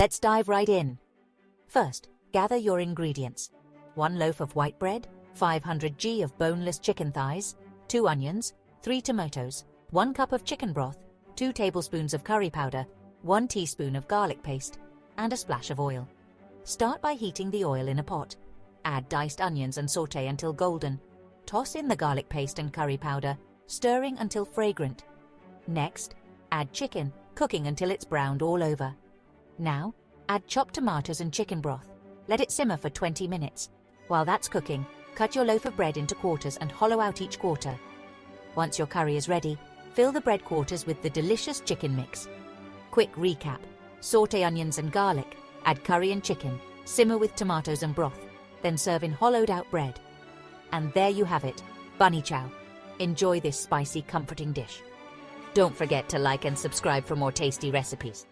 Let's dive right in. First, gather your ingredients. 1 loaf of white bread, 500 g of boneless chicken thighs, 2 onions, 3 tomatoes, 1 cup of chicken broth, 2 tablespoons of curry powder, 1 teaspoon of garlic paste, and a splash of oil. Start by heating the oil in a pot. Add diced onions and sauté until golden. Toss in the garlic paste and curry powder, stirring until fragrant. Next, add chicken, cooking until it's browned all over. Now, add chopped tomatoes and chicken broth. Let it simmer for 20 minutes. While that's cooking, cut your loaf of bread into quarters and hollow out each quarter. Once your curry is ready, fill the bread quarters with the delicious chicken mix. Quick recap: sauté onions and garlic, add curry and chicken, simmer with tomatoes and broth, then serve in hollowed out bread. And there you have it, bunny chow. Enjoy this spicy, comforting dish. Don't forget to like and subscribe for more tasty recipes.